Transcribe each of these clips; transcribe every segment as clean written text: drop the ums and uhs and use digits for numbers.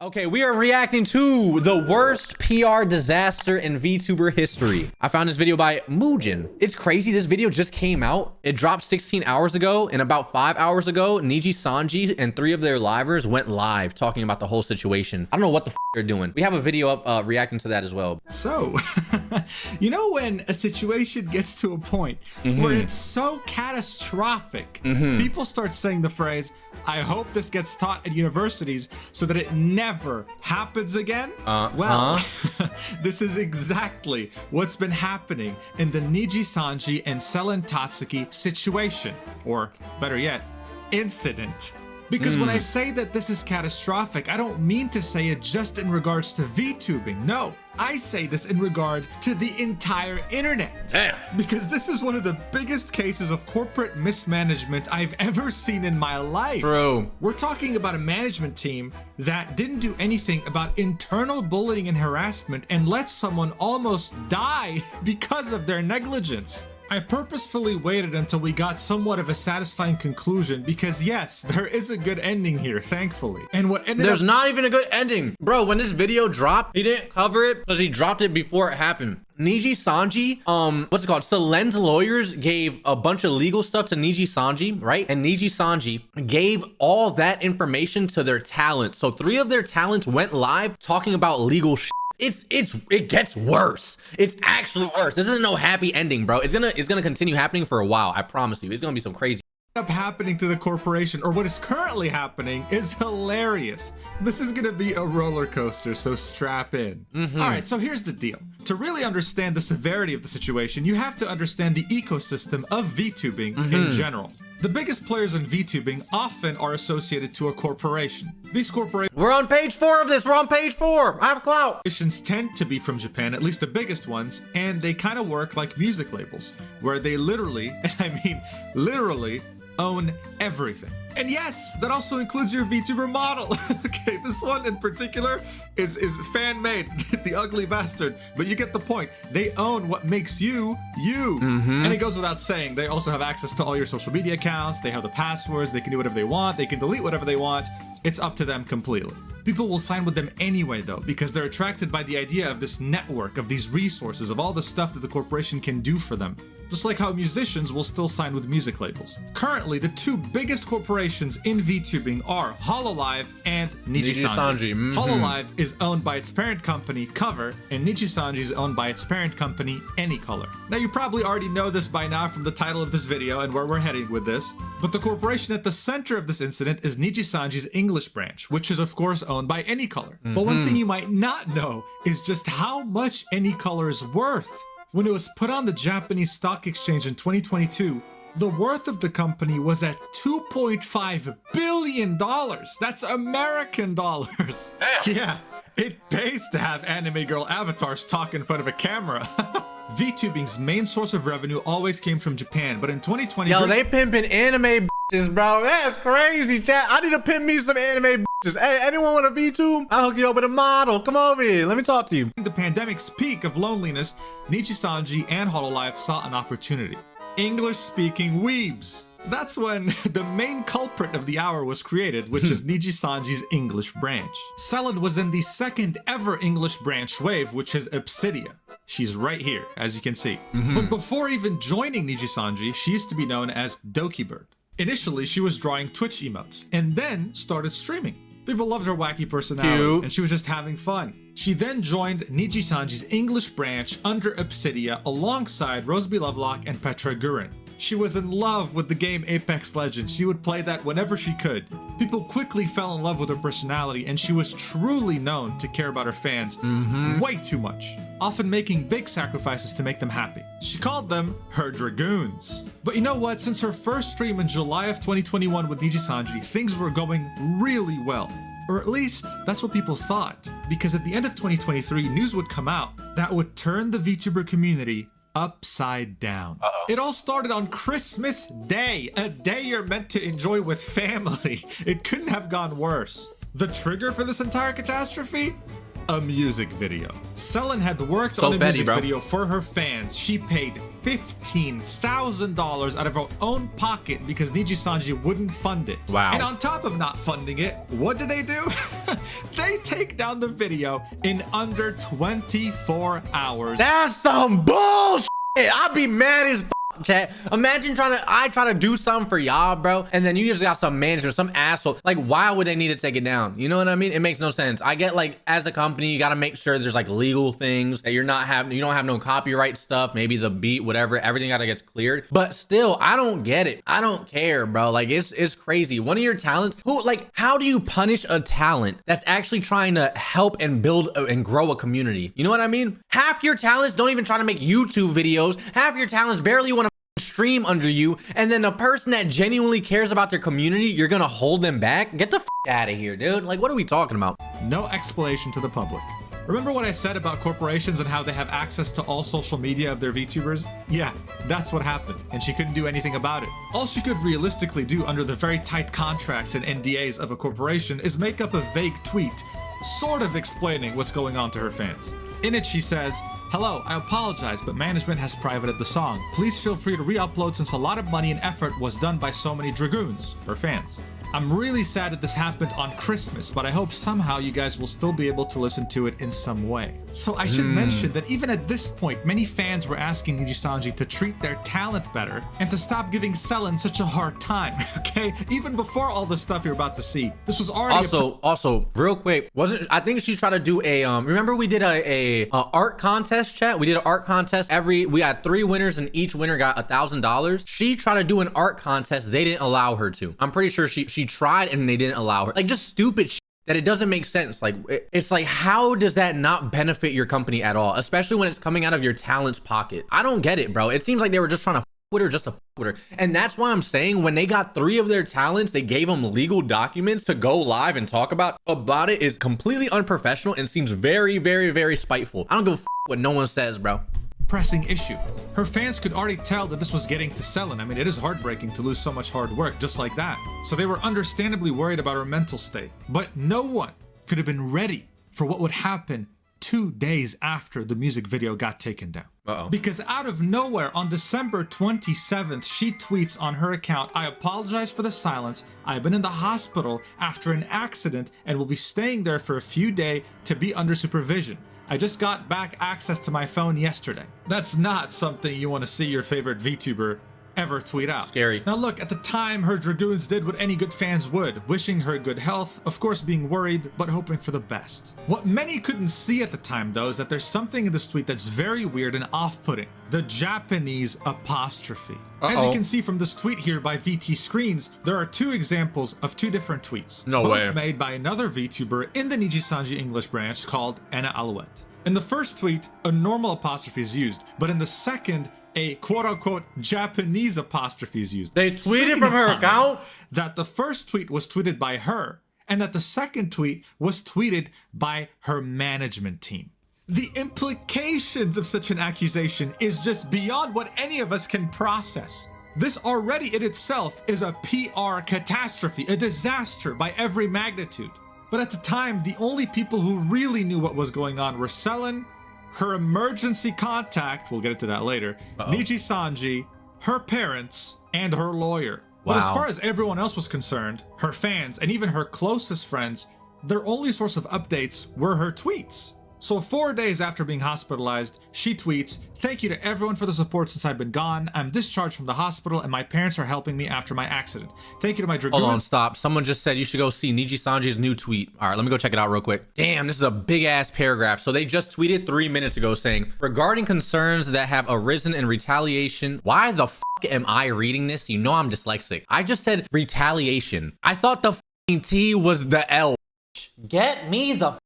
Okay, we are reacting to the worst PR disaster in VTuber history. I found this video by Muujin. It's crazy. This video just came out. It dropped 16 hours ago, and about 5 hours ago, Nijisanji and 3 of their livers went live talking about the whole situation. I don't know what the they're doing. We have a video up reacting to that as well. So, you know when a situation gets to a point where it's so catastrophic, people start saying the phrase, I hope this gets taught at universities so that it never happens again? This is exactly what's been happening in the Nijisanji and Selen Tatsuki situation, or better yet, incident. Because when I say that this is catastrophic, I don't mean to say it just in regards to VTubing. No, I say this in regard to the entire internet. Damn. Because this is one of the biggest cases of corporate mismanagement I've ever seen in my life. Bro. We're talking about a management team that didn't do anything about internal bullying and harassment and let someone almost die because of their negligence. I purposefully waited until we got somewhat of a satisfying conclusion because yes, there is a good ending here, thankfully. And what ended There's not even a good ending. Bro, when this video dropped, he didn't cover it because he dropped it before it happened. Nijisanji, what's it called? Selen's lawyers gave a bunch of legal stuff to Nijisanji, right? And Nijisanji gave all that information to their talent. So 3 of their talents went live talking about legal shit. It gets worse. It's actually worse. This isn't no happy ending, bro. It's gonna continue happening for a while. I promise you. It's gonna be some crazy up happening to the corporation, or what is currently happening, is hilarious. This is gonna be a roller coaster, so strap in. All right, so here's the deal. To really understand the severity of the situation, you have to understand the ecosystem of VTubing in general. The biggest players in VTubing often are associated to a corporation. These corporations— We're on page 4 of this. We're on page 4. I have clout. Tend to be from Japan, at least the biggest ones, and they kind of work like music labels, where they literally, and I mean literally, own everything. And yes, that also includes your VTuber model. Okay, this one in particular is fan-made, the ugly bastard, but you get the point. They own what makes you, you. And it goes without saying, they also have access to all your social media accounts, they have the passwords, they can do whatever they want, they can delete whatever they want. It's up to them completely. People will sign with them anyway though, because they're attracted by the idea of this network, of these resources, of all the stuff that the corporation can do for them. Just like how musicians will still sign with music labels. Currently, the 2 biggest corporations in VTubing are Hololive and Nijisanji. Hololive is owned by its parent company, Cover, and Nijisanji is owned by its parent company, Anycolor. Now, you probably already know this by now from the title of this video and where we're heading with this, but the corporation at the center of this incident is Nijisanji's English branch, which is of course owned by Anycolor. But one thing you might not know is just how much Anycolor is worth. When it was put on the Japanese stock exchange in 2022, the worth of the company was at $2.5 billion. That's American dollars. Yeah, it pays to have anime girl avatars talk in front of a camera. VTubing's main source of revenue always came from Japan, but in 2020— Yo, they pimping anime bitches, bro. That's crazy, chat. I need to pimp me some anime bitches. Hey, anyone want a VTube? I'll hook you up with a model. Come over here. Let me talk to you. The pandemic's peak of loneliness, Nijisanji and Hololive saw an opportunity. English-speaking weebs. That's when the main culprit of the hour was created, which is Nijisanji's English branch. Selen was in the 2nd ever English branch wave, which is Obsidia. She's right here, as you can see. But before even joining Nijisanji, she used to be known as Dokibird. Initially, she was drawing Twitch emotes, and then started streaming. People loved her wacky personality, and she was just having fun. She then joined Nijisanji's English branch under Obsidia alongside Roseby Lovelock and Petra Gurin. She was in love with the game Apex Legends. She would play that whenever she could. People quickly fell in love with her personality, and she was truly known to care about her fans way too much, often making big sacrifices to make them happy. She called them her Dragoons. But you know what? Since her first stream in July of 2021 with Nijisanji, things were going really well. Or at least, that's what people thought. Because at the end of 2023, news would come out that would turn the VTuber community upside down. It all started on Christmas Day, a day you're meant to enjoy with family. It couldn't have gone worse. The trigger for this entire catastrophe? A music video. Selen had worked on a music video for her fans. She paid $15,000 out of her own pocket because Nijisanji wouldn't fund it. Wow. And on top of not funding it, what did they do? They take down the video in under 24 hours. That's some bullshit. I'd be mad as chat. Imagine I try to do something for y'all, bro, and then you just got some manager, some asshole. Like, why would they need to take it down? You know what I mean? It makes no sense. I get, like, as a company, you got to make sure there's like legal things that you don't have no copyright stuff, maybe the beat, whatever, everything gotta get cleared. But still, I don't get it. I don't care, bro. Like, it's crazy. One of your talents, how do you punish a talent that's actually trying to help and build and grow a community? You know what I mean? Half your talents don't even try to make YouTube videos. Half your talents barely want to stream under you, and then a person that genuinely cares about their community, you're gonna hold them back? Get the out of here, dude. Like, what are we talking about? No explanation to the public. Remember what I said about corporations and how they have access to all social media of their VTubers? Yeah, that's what happened, and she couldn't do anything about it. All she could realistically do under the very tight contracts and NDAs of a corporation is make up a vague tweet, sort of explaining what's going on to her fans. In it, she says, "Hello, I apologize, but management has privated the song. Please feel free to re-upload since a lot of money and effort was done by so many dragoons," her fans. "I'm really sad that this happened on Christmas, but I hope somehow you guys will still be able to listen to it in some way." So I should mention that even at this point, many fans were asking Nijisanji to treat their talent better and to stop giving Selen such a hard time, okay? Even before all the stuff you're about to see. This was already also real quick, I think she tried to do a remember we did a art contest, chat? We did an art contest. We had 3 winners and each winner got $1,000. She tried to do an art contest. They didn't allow her to. I'm pretty sure she tried and they didn't allow her. Like, just stupid shit that it doesn't make sense. Like, it's like, how does that not benefit your company at all, especially when it's coming out of your talent's pocket? I don't get it, bro. It seems like they were just trying to with her just to with her. And that's why I'm saying, when they got 3 of their talents, they gave them legal documents to go live and talk about it is completely unprofessional and seems very, very, very spiteful. I don't give a what no one says, bro. Pressing issue. Her fans could already tell that this was getting to Selen. I mean, it is heartbreaking to lose so much hard work just like that. So they were understandably worried about her mental state. But no one could have been ready for what would happen 2 days after the music video got taken down. Because out of nowhere, on December 27th, she tweets on her account, "I apologize for the silence. I've been in the hospital after an accident and will be staying there for a few days to be under supervision. I just got back access to my phone yesterday." That's not something you want to see your favorite VTuber ever tweet out. Scary. Now look, at the time, her dragoons did what any good fans would, wishing her good health, of course being worried, but hoping for the best. What many couldn't see at the time, though, is that there's something in this tweet that's very weird and off-putting. The Japanese apostrophe. As you can see from this tweet here by VT Screens, there are 2 examples of 2 different tweets. No way. Both made by another VTuber in the Nijisanji English branch called Anna Alouette. In the first tweet, a normal apostrophe is used, but in the second, a quote-unquote Japanese apostrophe is used. They tweeted from her account? That the first tweet was tweeted by her, and that the second tweet was tweeted by her management team. The implications of such an accusation is just beyond what any of us can process. This already in itself is a PR catastrophe, a disaster by every magnitude. But at the time, the only people who really knew what was going on were Selen, her emergency contact, we'll get into that later, Nijisanji, her parents, and her lawyer. But as far as everyone else was concerned, her fans, and even her closest friends, their only source of updates were her tweets. So 4 days after being hospitalized, she tweets, "Thank you to everyone for the support since I've been gone. I'm discharged from the hospital and my parents are helping me after my accident. Thank you to my dragoon." Hold on, stop. Someone just said you should go see Nijisanji's new tweet. All right, let me go check it out real quick. Damn, this is a big ass paragraph. So they just tweeted 3 minutes ago saying, "Regarding concerns that have arisen in retaliation." Why the am I reading this? You know I'm dyslexic. I just said retaliation. I thought the T was the L. Get me the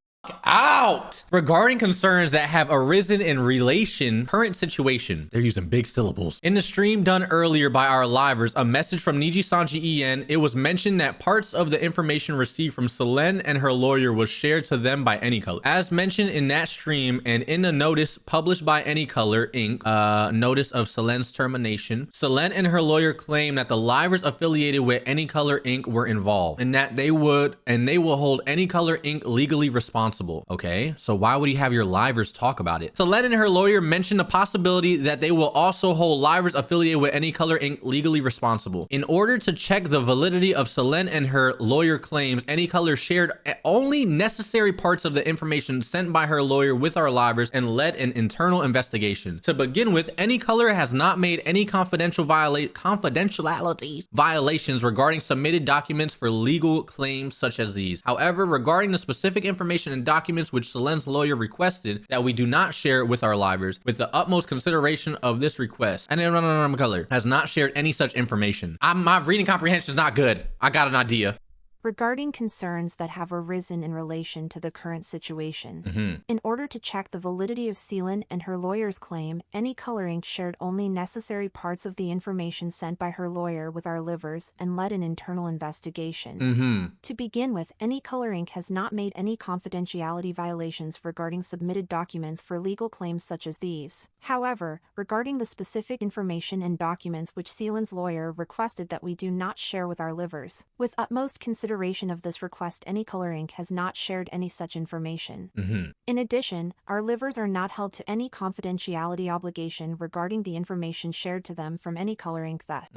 out. "Regarding concerns that have arisen in relation current situation." They're using big syllables. "In the stream done earlier by our livers, a message from Nijisanji EN, it was mentioned that parts of the information received from Selen and her lawyer was shared to them by Anycolor. As mentioned in that stream and in a notice published by Anycolor Inc., notice of Selen's termination, Selen and her lawyer claim that the livers affiliated with Anycolor Inc. were involved and that they will hold Anycolor Inc. legally responsible. responsible. Okay, so why would you have your livers talk about it? Selen and her lawyer mentioned the possibility that they will also hold livers affiliated with Any Color Inc. legally responsible. In order to check the validity of Selen and her lawyer claims, Any Color shared only necessary parts of the information sent by her lawyer with our livers and led an internal investigation. To begin with, Any Color has not made any confidentiality violations regarding submitted documents for legal claims such as these. However, regarding the specific information and documents which Selen's lawyer requested that we do not share with our livers, with the utmost consideration of this request, and Any Color has not shared any such information. My reading comprehension is not good. I got an idea. Regarding concerns that have arisen in relation to the current situation. In order to check the validity of Selen and her lawyer's claim, Any Color Inc. shared only necessary parts of the information sent by her lawyer with our livers and led an internal investigation. To begin with, Any Color Inc. has not made any confidentiality violations regarding submitted documents for legal claims such as these. However, regarding the specific information and documents which Selen's lawyer requested that we do not share with our livers, with utmost consideration of this request, Any Color Inc. has not shared any such information. In addition, our livers are not held to any confidentiality obligation regarding the information shared to them from Any Color Inc. Thus,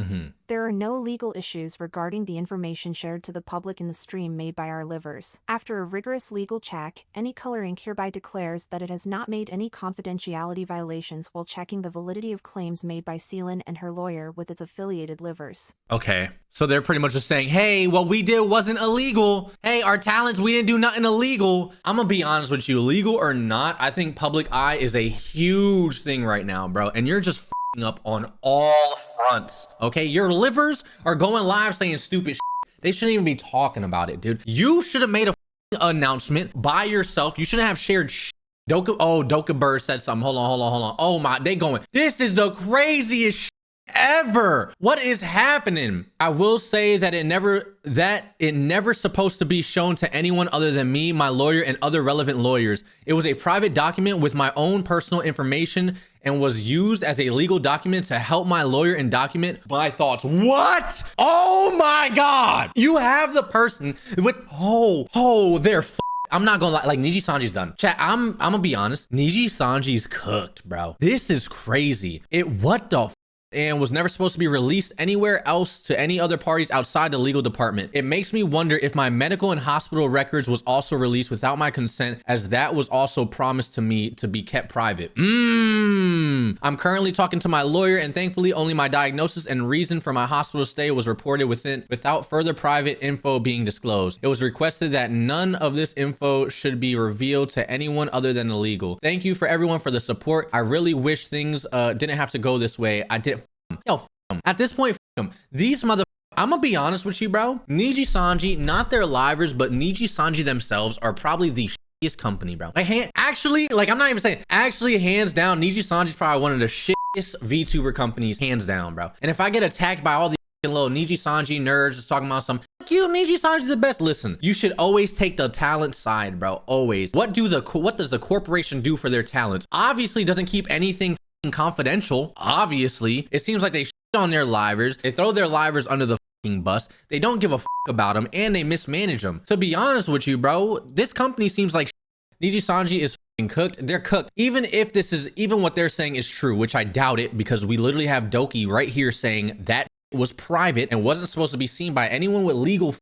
there are no legal issues regarding the information shared to the public in the stream made by our livers. After a rigorous legal check, Any Color Inc. hereby declares that it has not made any confidentiality violations while checking the validity of claims made by Selen and her lawyer with its affiliated livers. Okay, so they're pretty much just saying, hey, what we did wasn't illegal. Hey, our talents, we didn't do nothing illegal. I'm gonna be honest with you, legal or not, I think public eye is a huge thing right now, bro. And you're just f***ing up on all fronts. Okay, your livers are going live saying stupid shit. They shouldn't even be talking about it, dude. You should have made a announcement by yourself. You shouldn't have shared shit. Dokibird said something. Hold on. Oh my, they going, this is the craziest shit ever. What is happening? I will say that it never supposed to be shown to anyone other than me, my lawyer, and other relevant lawyers. It was a private document with my own personal information and was used as a legal document to help my lawyer and document my thoughts. What? Oh my God. You have the person with, they're I'm not gonna lie, like Nijisanji's done. Chat, I'm gonna be honest. Nijisanji's cooked, bro. This is crazy. What the and was never supposed to be released anywhere else to any other parties outside the legal department. It makes me wonder if my medical and hospital records was also released without my consent, as that was also promised to me to be kept private. I'm currently talking to my lawyer, and thankfully only my diagnosis and reason for my hospital stay was reported without further private info being disclosed. It was requested that none of this info should be revealed to anyone other than the legal. Thank you for everyone for the support. I really wish things didn't have to go this way. I didn't. Yo, at this point, these mother. I'm gonna be honest with you, bro. Nijisanji, not their livers, but Nijisanji themselves are probably the shittiest company, bro. Like, actually, like, I'm not even saying, actually, hands down, Nijisanji's probably one of the shittiest VTuber companies, hands down, bro. And if I get attacked by all these little Nijisanji nerds just talking about some, fuck you, Nijisanji's the best. Listen, you should always take the talent side, bro. Always. What does the corporation do for their talents? Obviously, doesn't keep anything confidential. Obviously, it seems like they shit on their livers. They throw their livers under the bus. They don't give a about them, and they mismanage them. To be honest with you, bro, this company seems like Nijisanji is cooked. They're cooked. Even what they're saying is true, which I doubt it, because we literally have Doki right here saying that was private and wasn't supposed to be seen by anyone with legal.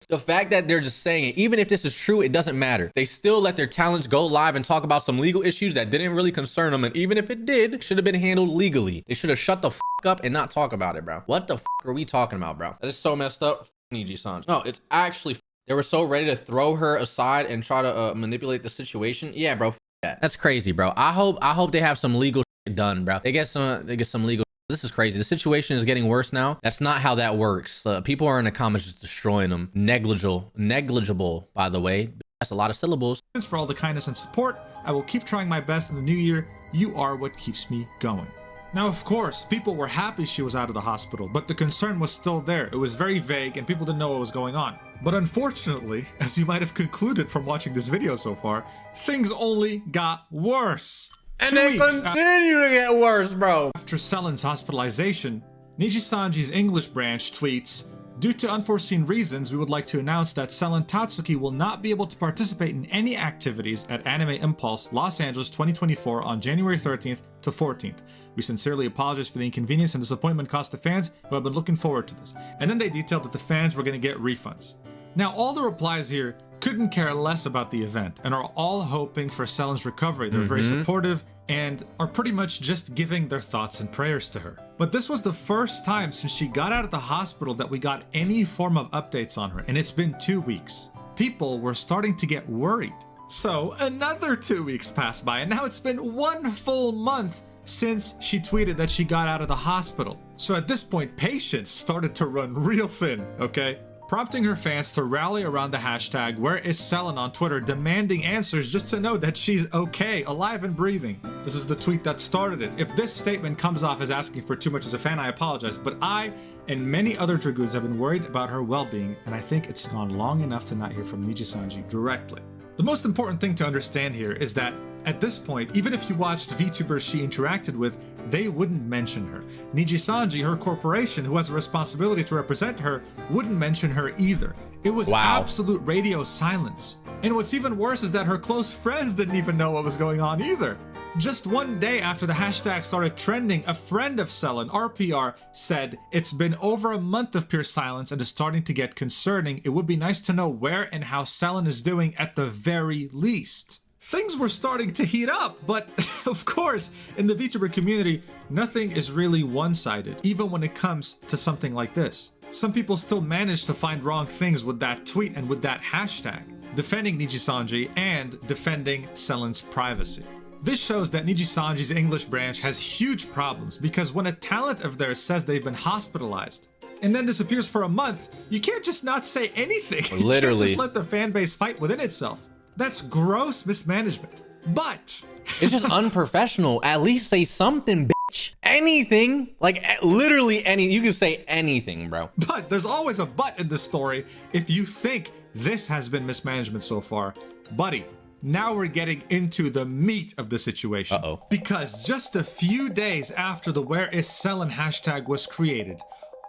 The fact that they're just saying it, even if this is true, it doesn't matter. They still let their talents go live and talk about some legal issues that didn't really concern them. And even if it did, it should have been handled legally. They should have shut the up and not talk about it, bro. What the are we talking about, bro? That is so messed up. Nijisanji. No, it's actually they were so ready to throw her aside and try to manipulate the situation. Yeah, bro. That. That's crazy, bro. I hope they have some legal shit done, bro. They get some legal. This is crazy. The situation is getting worse now. That's not how that works. People are in the comments just destroying them. Negligible, by the way. That's a lot of syllables. Thanks for all the kindness and support. I will keep trying my best in the new year. You are what keeps me going. Now, of course, people were happy she was out of the hospital, but the concern was still there. It was very vague and people didn't know what was going on. But unfortunately, as you might have concluded from watching this video so far, things only got worse. And they continue to get worse, bro. After Selen's hospitalization, Nijisanji's English branch tweets, Due to unforeseen reasons, we would like to announce that Selen Tatsuki will not be able to participate in any activities at Anime Impulse Los Angeles 2024 on January 13th to 14th. We sincerely apologize for the inconvenience and disappointment caused to fans who have been looking forward to this. And then they detailed that the fans were going to get refunds. Now, all the replies here couldn't care less about the event and are all hoping for Selen's recovery. They're very supportive and are pretty much just giving their thoughts and prayers to her. But this was the first time since she got out of the hospital that we got any form of updates on her, and it's been 2 weeks. People were starting to get worried. So another 2 weeks passed by, and now it's been 1 full month since she tweeted that she got out of the hospital. So at this point, patience started to run real thin, okay? Prompting her fans to rally around the hashtag #WhereIsSelen on Twitter, demanding answers just to know that she's okay, alive and breathing. This is the tweet that started it. If this statement comes off as asking for too much as a fan, I apologize, but I and many other Dragoons have been worried about her well-being, and I think it's gone long enough to not hear from Nijisanji directly. The most important thing to understand here is that at this point, even if you watched VTubers she interacted with, they wouldn't mention her. Nijisanji, her corporation, who has a responsibility to represent her, wouldn't mention her either. It was absolute radio silence. And what's even worse is that her close friends didn't even know what was going on either. Just 1 day after the hashtag started trending, a friend of Selen, RPR, said, "It's been over a month of pure silence and is starting to get concerning. It would be nice to know where and how Selen is doing at the very least." Things were starting to heat up, but of course, in the VTuber community, nothing is really one-sided, even when it comes to something like this. Some people still manage to find wrong things with that tweet and with that hashtag, defending Nijisanji and defending Selen's privacy. This shows that Nijisanji's English branch has huge problems, because when a talent of theirs says they've been hospitalized and then disappears for a month, you can't just not say anything. Literally. You can't just let the fan base fight within itself. That's gross mismanagement. But it's just unprofessional. At least say something, bitch. Anything. Like, literally any. You can say anything, bro. But there's always a but in this story if you think this has been mismanagement so far. Buddy, now we're getting into the meat of the situation. Because just a few days after the #WhereIsSelen hashtag was created,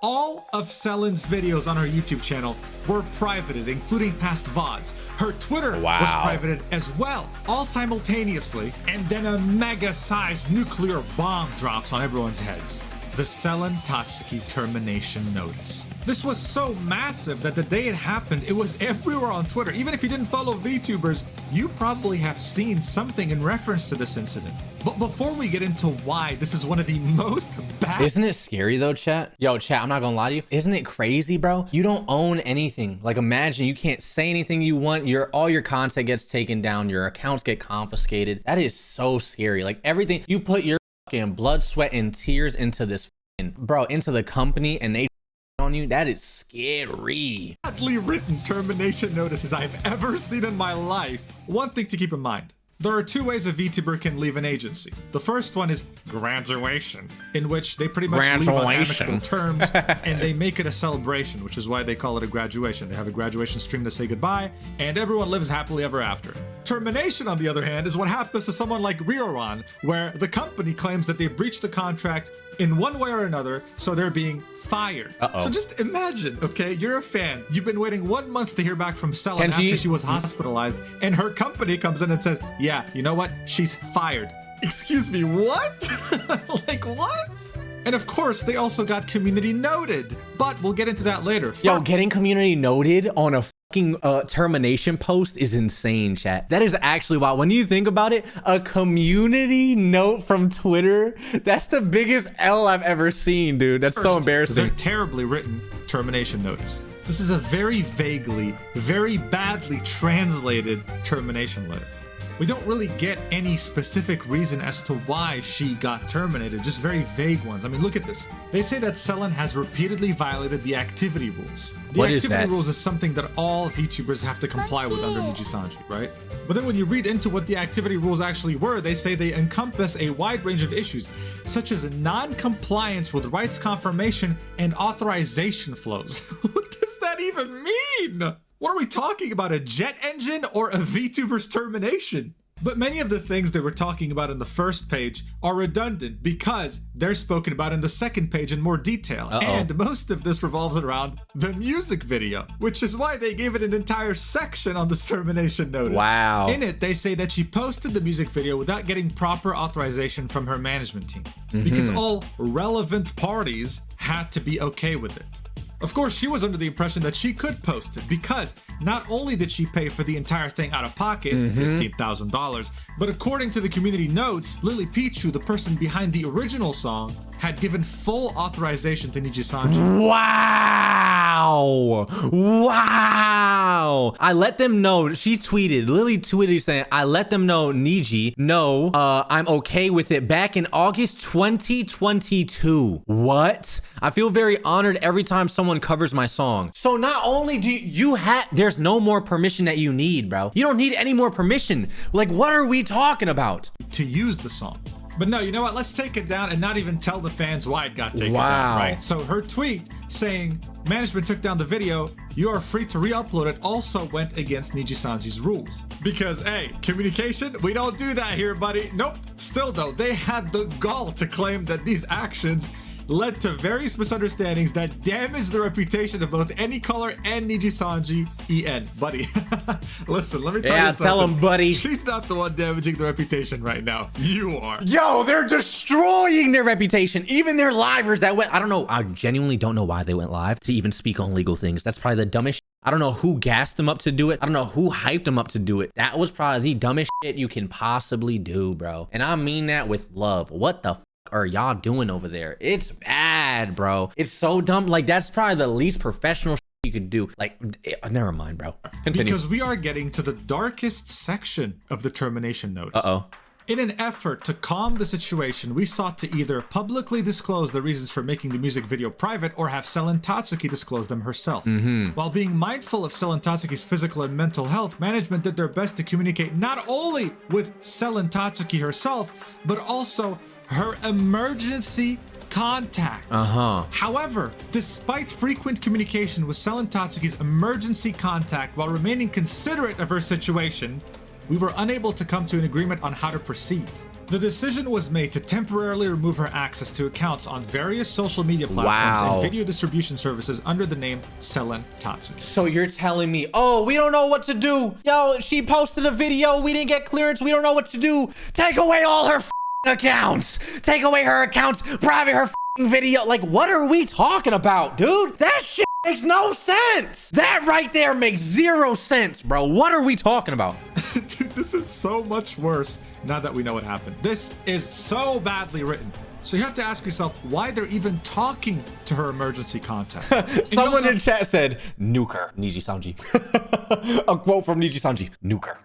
all of Selen's videos on her YouTube channel were privated, including past VODs. Her Twitter was privated as well, all simultaneously, and then a mega-sized nuclear bomb drops on everyone's heads. The Selen Tatsuki termination notice. This was so massive that the day it happened, it was everywhere on Twitter. Even if you didn't follow VTubers, you probably have seen something in reference to this incident. But before we get into why this is one of the most bad— Isn't it scary though, chat? Yo, chat, I'm not gonna lie to you. Isn't it crazy, bro? You don't own anything. Like, imagine you can't say anything you want. All your content gets taken down. Your accounts get confiscated. That is so scary. Like, everything you put your fucking blood, sweat, and tears into this, into the company, and they on you. That is scary. Badly written termination notices I've ever seen in my life. One thing to keep in mind. There are 2 ways a VTuber can leave an agency. The first one is graduation, in which they pretty much leave on amicable terms and they make it a celebration, which is why they call it a graduation. They have a graduation stream to say goodbye, and everyone lives happily ever after. Termination, on the other hand, is what happens to someone like Ryoran, where the company claims that they breached the contract in one way or another, so they're being fired. So just imagine, okay, you're a fan. You've been waiting 1 month to hear back from Selen after she was hospitalized, and her company comes in and says, yeah, you know what? She's fired. Excuse me, what? Like, what? And of course, they also got community noted, but we'll get into that later. Yo, getting community noted on a fucking termination post is insane, chat. That is actually wild. When you think about it, a community note from Twitter, that's the biggest L I've ever seen, dude. That's so embarrassing. They're terribly written termination notice. This is a very vaguely, very badly translated termination letter. We don't really get any specific reason as to why she got terminated, just very vague ones. I mean, look at this. They say that Selen has repeatedly violated the activity rules. The activity rules is something that all VTubers have to comply with under Nijisanji, right? But then when you read into what the activity rules actually were, they say they encompass a wide range of issues, such as non-compliance with rights confirmation and authorization flows. What does that even mean? What are we talking about, a jet engine or a VTuber's termination? But many of the things they were talking about in the first page are redundant because they're spoken about in the second page in more detail. And most of this revolves around the music video, which is why they gave it an entire section on this termination notice. Wow. In it, they say that she posted the music video without getting proper authorization from her management team because all relevant parties had to be okay with it. Of course, she was under the impression that she could post it because not only did she pay for the entire thing out of pocket, $15,000, but according to the community notes, Lily Pichu, the person behind the original song, had given full authorization to Nijisanji. Wow! Wow! I let them know, she tweeted, Lily tweeted saying, I let them know, Niji, no, I'm okay with it back in August 2022. What? I feel very honored every time someone covers my song. So not only do there's no more permission that you need, bro. You don't need any more permission. Like, what are we talking about? To use the song. But no, you know what? Let's take it down and not even tell the fans why it got taken down, right? So her tweet saying, management took down the video, you are free to re-upload it, also went against Nijisanji's rules. Because, hey, communication, we don't do that here, buddy. Nope. Still though, they had the gall to claim that these actions led to various misunderstandings that damaged the reputation of both Any Color and Nijisanji EN. Buddy, listen, let me tell you something. Yeah, tell him, buddy. She's not the one damaging the reputation right now. You are. Yo, they're destroying their reputation. Even their livers that went, I don't know, I genuinely don't know why they went live to even speak on legal things. That's probably the dumbest shit. I don't know who gassed them up to do it. I don't know who hyped them up to do it. That was probably the dumbest shit you can possibly do, bro. And I mean that with love. What the are y'all doing over there? It's bad, bro. It's so dumb. Like, that's probably the least professional shit you could do. Like, never mind, bro. Continue. Because we are getting to the darkest section of the termination notice. In an effort to calm the situation, we sought to either publicly disclose the reasons for making the music video private or have Selen Tatsuki disclose them herself. While being mindful of Selen Tatsuki's physical and mental health, management did their best to communicate not only with Selen Tatsuki herself, but also her emergency contact. However, despite frequent communication with Selen Tatsuki's emergency contact while remaining considerate of her situation, we were unable to come to an agreement on how to proceed. The decision was made to temporarily remove her access to accounts on various social media platforms and video distribution services under the name Selen Tatsuki. So you're telling me, oh, we don't know what to do. Yo, she posted a video, we didn't get clearance, we don't know what to do. Take away all her accounts. Take away her accounts, private her video. Like, what are we talking about, dude? That shit makes no sense. That right there makes zero sense, bro. What are we talking about? Dude, this is so much worse now that we know what happened. This is so badly written. So you have to ask yourself why they're even talking to her emergency contact. Someone in chat said, nuke her, Nijisanji. A quote from Nijisanji, nuke her.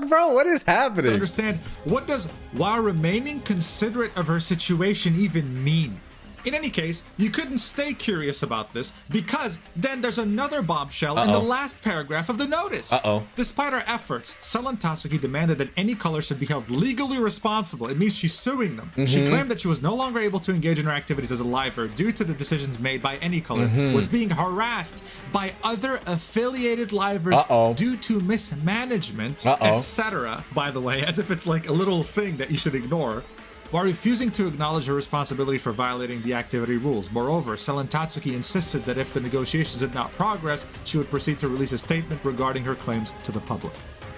Bro, what is happening? To understand, what does while remaining considerate of her situation even mean? In any case, you couldn't stay curious about this because then there's another bombshell in the last paragraph of the notice. Despite our efforts, Selen Tatsuki demanded that Any Color should be held legally responsible. It means she's suing them. She claimed that she was no longer able to engage in her activities as a liver due to the decisions made by Any Color, was being harassed by other affiliated livers due to mismanagement, etc. By the way, as if it's like a little thing that you should ignore, while refusing to acknowledge her responsibility for violating the activity rules. Moreover, Selen Tatsuki insisted that if the negotiations did not progress, she would proceed to release a statement regarding her claims to the public.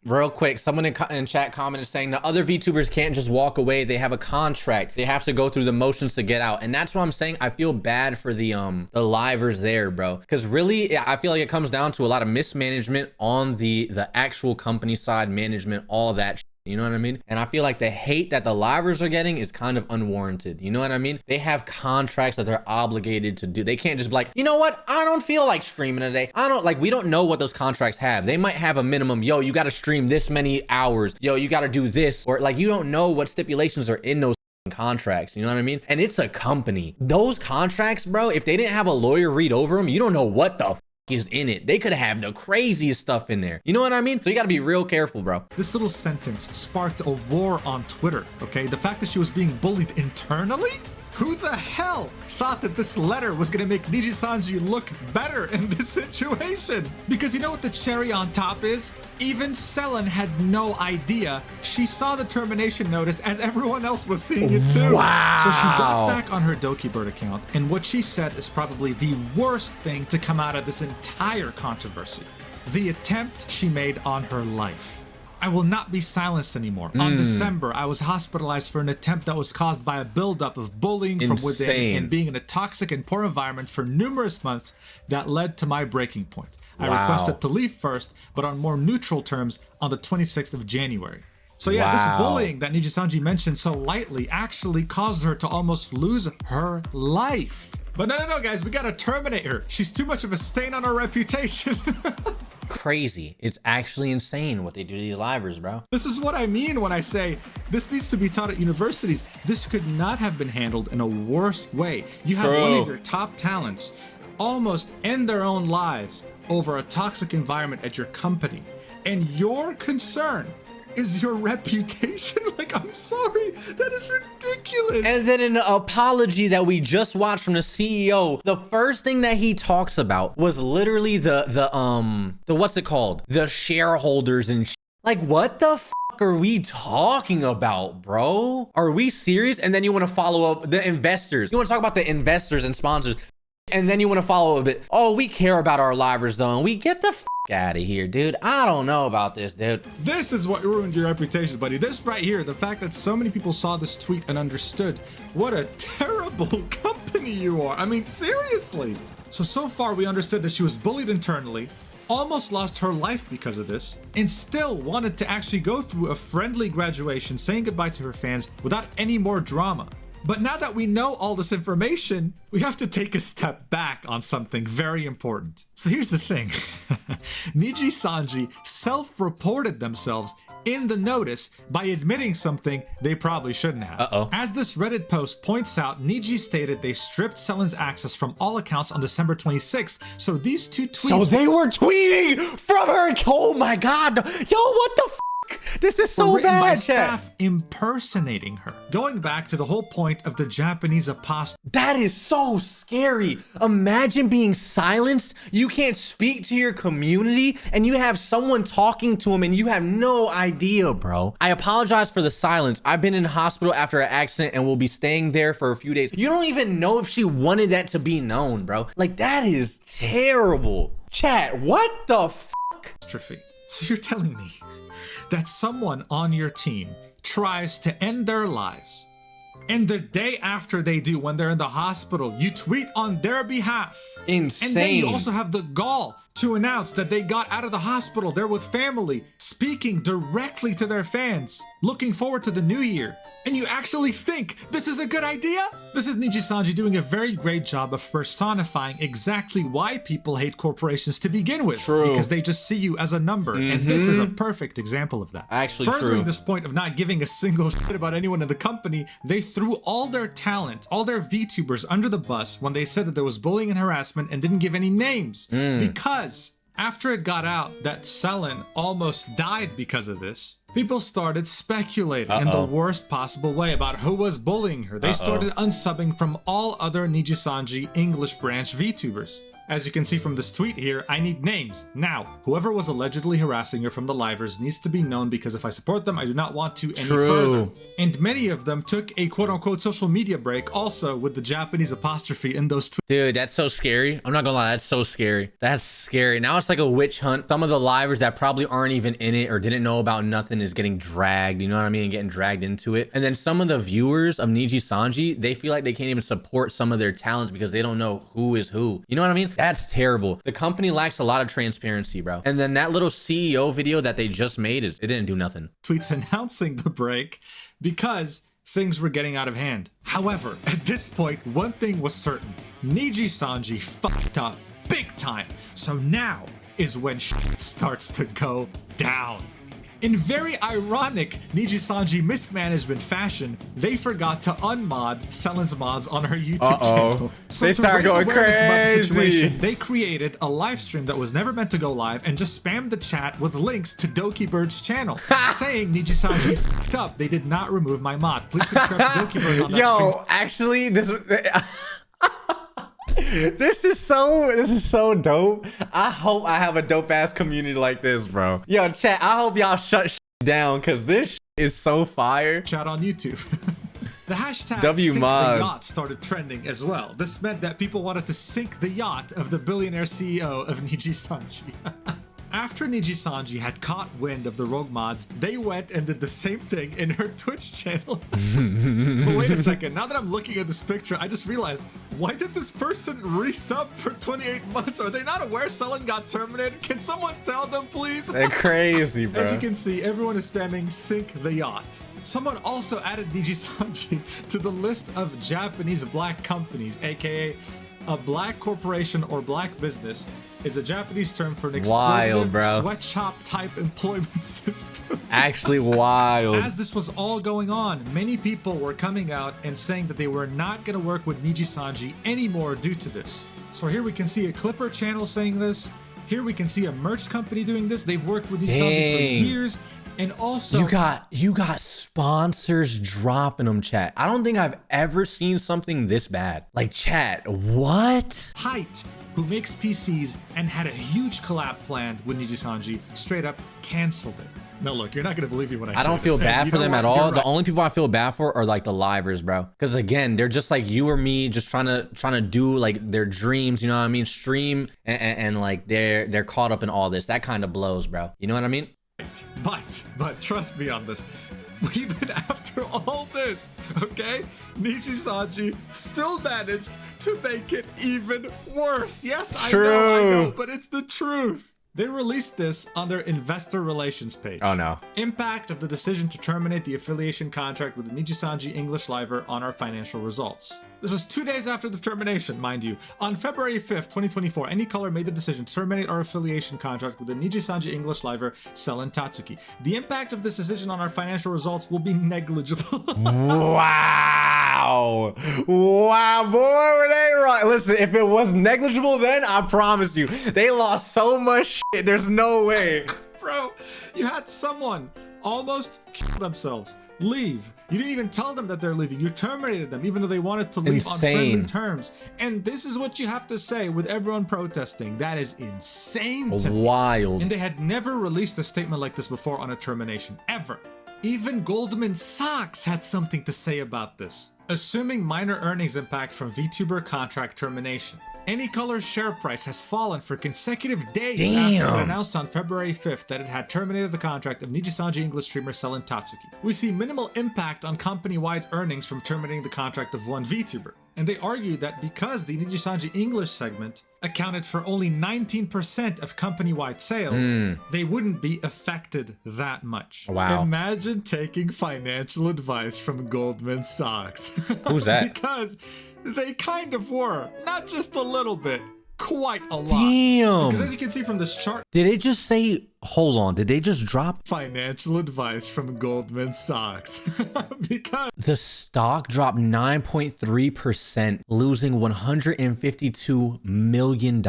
Real quick, someone in chat commented saying the other VTubers can't just walk away. They have a contract. They have to go through the motions to get out. And that's what I'm saying. I feel bad for the livers there, bro. Because really, I feel like it comes down to a lot of mismanagement on the actual company side, management, all that shit. You know what I mean? And I feel like the hate that the livers are getting is kind of unwarranted. You know what I mean? They have contracts that they're obligated to do. They can't just be like, you know what? I don't feel like streaming today. We don't know what those contracts have. They might have a minimum. Yo, you got to stream this many hours. Yo, you got to do this. Or like, you don't know what stipulations are in those contracts. You know what I mean? And it's a company. Those contracts, bro, if they didn't have a lawyer read over them, you don't know what the is in it. They could have the craziest stuff in there. You know what I mean? So you got to be real careful, bro. This little sentence sparked a war on Twitter, okay? The fact that she was being bullied internally? Who the hell thought that this letter was gonna make Nijisanji look better in this situation? Because you know what the cherry on top is? Even Selen had no idea. She saw the termination notice as everyone else was seeing it too. Wow. So she got back on her Dokibird account, and what she said is probably the worst thing to come out of this entire controversy. The attempt she made on her life. I will not be silenced anymore. On December, I was hospitalized for an attempt that was caused by a buildup of bullying from within and being in a toxic and poor environment for numerous months that led to my breaking point. I requested to leave first, but on more neutral terms on the 26th of January. So yeah, this bullying that Nijisanji mentioned so lightly actually caused her to almost lose her life. But no, guys, we gotta terminate her. She's too much of a stain on our reputation. Crazy. It's actually insane what they do to these livers, bro. This is what I mean when I say this needs to be taught at universities. This could not have been handled in a worse way. You have one of your top talents almost end their own lives over a toxic environment at your company. And your concern is your reputation? Like, I'm sorry, that is ridiculous. And then in an apology that we just watched from the CEO, the first thing that he talks about was literally the what's it called? The shareholders and like, what the fuck are we talking about, bro? Are we serious? And then you want to follow up the investors. You want to talk about the investors and sponsors. And then you want to follow a bit. Oh, we care about our livers though. And we get the fuck out of here, dude. I don't know about this, dude. This is what ruined your reputation, buddy. This right here, the fact that so many people saw this tweet and understood what a terrible company you are. I mean, seriously. So far we understood that she was bullied internally, almost lost her life because of this, and still wanted to actually go through a friendly graduation saying goodbye to her fans without any more drama. But now that we know all this information, we have to take a step back on something very important. So here's the thing. Nijisanji self-reported themselves in the notice by admitting something they probably shouldn't have. As this Reddit post points out, Niji stated they stripped Selen's access from all accounts on December 26th. So these two tweets— So they were tweeting from her. Oh my God. Yo, what the f? This is so written bad, by chat. Staff impersonating her. Going back to the whole point of the Japanese apostrophe. That is so scary. Imagine being silenced. You can't speak to your community and you have someone talking to them and you have no idea, bro. I apologize for the silence. I've been in hospital after an accident and will be staying there for a few days. You don't even know if she wanted that to be known, bro. Like, that is terrible. Chat, what the fuck? So you're telling me that someone on your team tries to end their lives, and the day after they do, when they're in the hospital, you tweet on their behalf. Insane. And then you also have the gall to announce that they got out of the hospital, they're with family, speaking directly to their fans, looking forward to the new year. And you actually think this is a good idea? This is Nijisanji doing a very great job of personifying exactly why people hate corporations to begin with. True. Because they just see you as a number. And this is a perfect example of that. Actually, furthering this point of not giving a single shit about anyone in the company, they threw all their talent, all their VTubers under the bus when they said that there was bullying and harassment and didn't give any names. Because after it got out that Selen almost died because of this, people started speculating in the worst possible way about who was bullying her. They started unsubbing from all other Nijisanji English branch VTubers. As you can see from this tweet here, I need names. Now, whoever was allegedly harassing her from the livers needs to be known, because if I support them, I do not want to any further. And many of them took a quote-unquote social media break also with the Japanese apostrophe in those tweets. Dude, that's so scary. I'm not gonna lie, that's so scary. That's scary. Now it's like a witch hunt. Some of the livers that probably aren't even in it or didn't know about nothing is getting dragged, you know what I mean? Getting dragged into it. And then some of the viewers of Nijisanji, they feel like they can't even support some of their talents because they don't know who is who. You know what I mean? That's terrible. The company lacks a lot of transparency, bro. And then that little CEO video that they just made, it didn't do nothing. Tweets announcing the break because things were getting out of hand. However, at this point, one thing was certain. Nijisanji fucked up big time. So now is when shit starts to go down. In very ironic Nijisanji mismanagement fashion, they forgot to unmod Selen's mods on her YouTube channel. So they to started raise going awareness about the situation, crazy. they created a live stream that was never meant to go live and just spammed the chat with links to Dokibird's channel, saying Nijisanji f***ed up. They did not remove my mod. Please subscribe to Dokibird on that stream. Yo, actually, this this is so dope. I hope I have a dope ass community like this, bro. Yo, chat, I hope y'all shut down because this is so fire. Chat on YouTube. The hashtag WMods. sink the yacht started trending as well. This meant that people wanted to sink the yacht of the billionaire CEO of Nijisanji. After Nijisanji had caught wind of the rogue mods, they went and did the same thing in her Twitch channel. But wait a second, now that I'm looking at this picture, I just realized, why did this person resub for 28 months? Are they not aware Selen got terminated? Can someone tell them, please? They're crazy, bro. As you can see, everyone is spamming sink the yacht. Someone also added Nijisanji to the list of Japanese black companies, aka a black corporation or black business is a Japanese term for an Wild, bro. exploitative sweatshop type employment system. Actually wild. As this was all going on, many people were coming out and saying that they were not going to work with Nijisanji anymore due to this. So here we can see a Clipper channel saying this. Here we can see a merch company doing this. They've worked with Nijisanji for years. And also, you got sponsors dropping them, chat. I don't think I've ever seen something this bad. Like, chat, what? Height, who makes PCs and had a huge collab planned with Nijisanji, straight up canceled it. Now look, you're not gonna believe me when I say I don't feel this. bad You for know them what? at all. You're The right. only people I feel bad for are like the livers, bro. Because again, they're just like you or me, just trying to do like their dreams. You know what I mean? Stream and like they're caught up in all this. That kind of blows, bro. You know what I mean? But trust me on this. Even after all this, okay, Nijisanji still managed to make it even worse. Yes, I know, but it's the truth. They released this on their investor relations page. Oh no. Impact of the decision to terminate the affiliation contract with the Nijisanji English Liver on our financial results. This was 2 days after the termination, mind you. On February 5th, 2024, Anycolor made the decision to terminate our affiliation contract with the Nijisanji English Liver, Selen Tatsuki. The impact of this decision on our financial results will be negligible. Wow. Wow, boy, were they right. Listen, if it was negligible then, I promise you, they lost so much shit. There's no way. Bro, you had someone almost kill themselves, leave. You didn't even tell them that they're leaving. You terminated them even though they wanted to leave on friendly terms. And this is what you have to say with everyone protesting. That is insane to me. Wild. And they had never released a statement like this before on a termination, ever. Even Goldman Sachs had something to say about this. Assuming minor earnings impact from Vtuber contract termination. Anycolor's share price has fallen for consecutive days after it announced on February 5th that it had terminated the contract of Nijisanji English streamer Selen Tatsuki. We see minimal impact on company-wide earnings from terminating the contract of one Vtuber. And they argue that because the Nijisanji English segment accounted for only 19% of company-wide sales, they wouldn't be affected that much. Wow. Imagine taking financial advice from Goldman Sachs. Who's that? Because they kind of were. Not just a little bit. Quite a lot. Damn. Because as you can see from this chart, Did it just say, hold on, did they just drop? financial advice from Goldman Sachs. Because The stock dropped 9.3%, losing $152 million.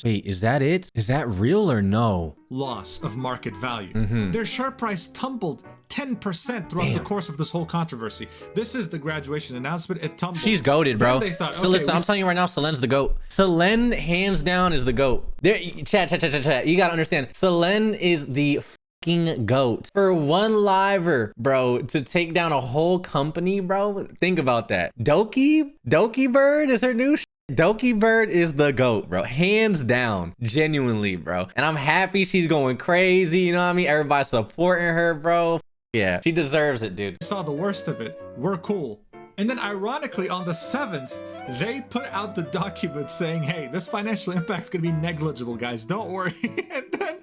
Wait, is that it? Is that real or no? loss of market value. Their share price tumbled 10% throughout the course of this whole controversy. This is the graduation announcement. It tumbled. She's goated, bro. Then they thought, So okay, listen, I'm telling you right now, Selen's the GOAT. Selen, hands down, is the GOAT. There, chat. You gotta understand, Selen is the fucking GOAT. For one liver, bro, to take down a whole company, bro, think about that. Dokibird is her new Dokibird is the GOAT, bro. Hands down. Genuinely, bro. And I'm happy she's going crazy, you know what I mean? Everybody's supporting her, bro. Yeah, she deserves it, dude. saw the worst of it. We're cool. And then ironically, on the 7th, they put out the document saying, hey, this financial impact's gonna be negligible, guys. Don't worry. And then,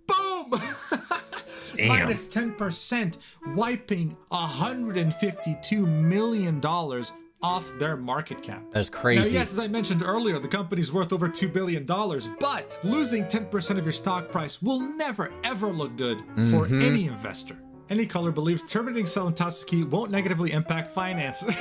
boom! Minus 10%, wiping $152 million off their market cap. That's crazy. Now, yes, as I mentioned earlier, the company's worth over $2 billion, but losing 10% of your stock price will never, ever look good for any investor. Any Color believes terminating Selen Tatsuki won't negatively impact finances.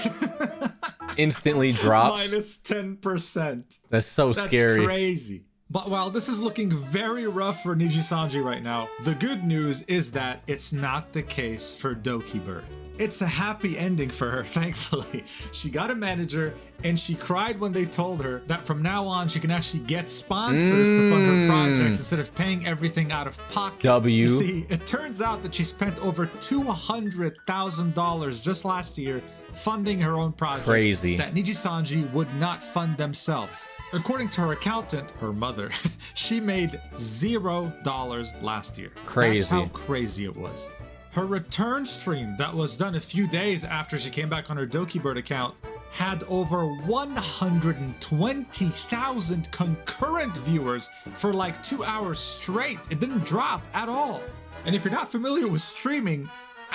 Instantly drops. Minus 10%. That's so scary. That's crazy. But while this is looking very rough for Nijisanji right now, the good news is that it's not the case for Dokibird. It's a happy ending for her, thankfully. She got a manager, and she cried when they told her that from now on she can actually get sponsors to fund her projects instead of paying everything out of pocket. You see, it turns out that she spent over $200,000 just last year funding her own projects that Nijisanji would not fund themselves. According to her accountant, her mother, she made $0 last year. Crazy. That's how crazy it was. Her return stream that was done a few days after she came back on her Dokibird account had over 120,000 concurrent viewers for like 2 hours straight. It didn't drop at all. And if you're not familiar with streaming,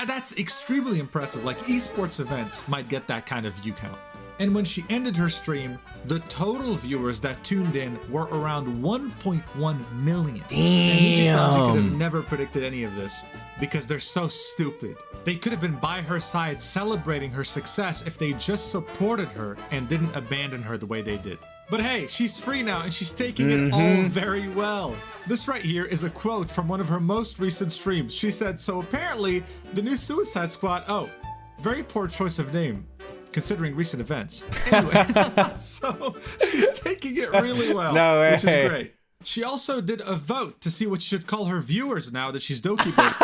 that's extremely impressive. Like esports events might get that kind of view count. And when she ended her stream, the total viewers that tuned in were around 1.1 million. Damn. And Nijisanji could have never predicted any of this because they're so stupid. They could have been by her side celebrating her success if they just supported her and didn't abandon her the way they did. But hey, she's free now and she's taking it all very well. This right here is a quote from one of her most recent streams. She said, "So apparently the new Suicide Squad," oh, very poor choice of name considering recent events. Anyway, so she's taking it really well, which is great. She also did a vote to see what she should call her viewers now that she's Dokibird.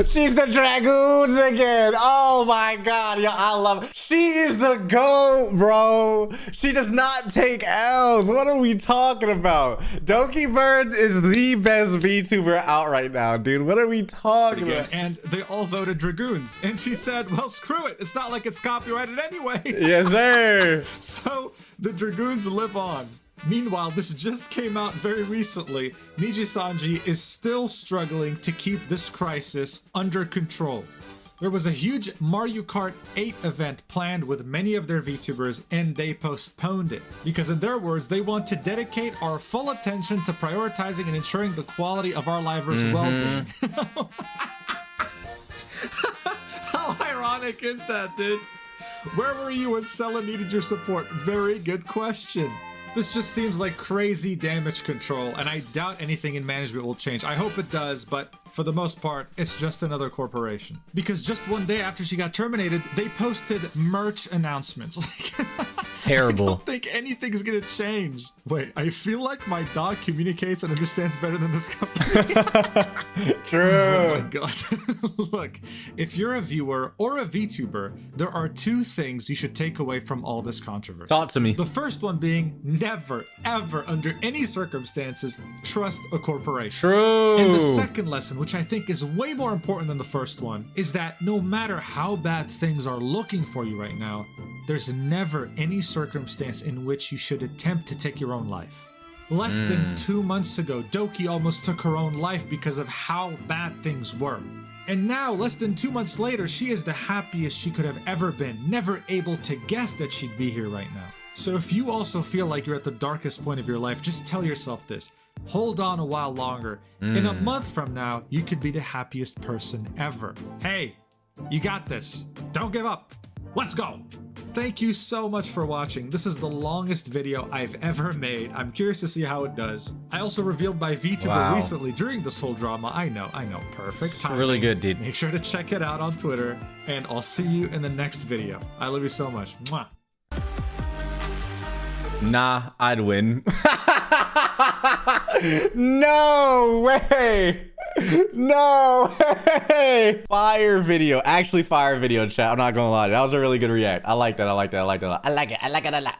She's the Dragoons again. Oh my god, yo, I love it. She is the GOAT, bro. She does not take L's. What are we talking about? Dokibird is the best VTuber out right now, dude. What are we talking about? And they all voted Dragoons. And she said, well, screw it. It's not like it's copyrighted anyway. Yes, sir. So the Dragoons live on. Meanwhile, this just came out very recently. Nijisanji is still struggling to keep this crisis under control. There was a huge Mario Kart 8 event planned with many of their VTubers, and they postponed it. Because in their words, they want to dedicate our full attention to prioritizing and ensuring the quality of our livers' well-being. How ironic is that, dude? Where were you when Selen needed your support? Very good question. This just seems like crazy damage control, and I doubt anything in management will change. I hope it does, but for the most part, it's just another corporation. Because just one day after she got terminated, they posted merch announcements. Terrible. I don't think anything's gonna change. Wait, I feel like my dog communicates and understands better than this company. True. Oh my god. Look, if you're a viewer or a VTuber, there are two things you should take away from all this controversy. Talk to me. The first one being never, ever, under any circumstances, trust a corporation. True. And the second lesson, which I think is way more important than the first one, is that no matter how bad things are looking for you right now, there's never any circumstance in which you should attempt to take your own life. Less than 2 months ago, Doki almost took her own life because of how bad things were. And now, less than 2 months later, she is the happiest she could have ever been, never able to guess that she'd be here right now. So if you also feel like you're at the darkest point of your life, just tell yourself this. Hold on a while longer. In a month from now, you could be the happiest person ever. Hey, you got this. Don't give up. Let's go. Thank you so much for watching. This is the longest video I've ever made. I'm curious to see how it does. I also revealed my VTuber recently during this whole drama. I know. Perfect timing. Really good, dude. Make sure to check it out on Twitter, and I'll see you in the next video. I love you so much. Mwah. Nah, I'd win. No way. No way. Fire video. Actually fire video, chat. I'm not gonna lie. That was a really good react. I like that. I like it a lot.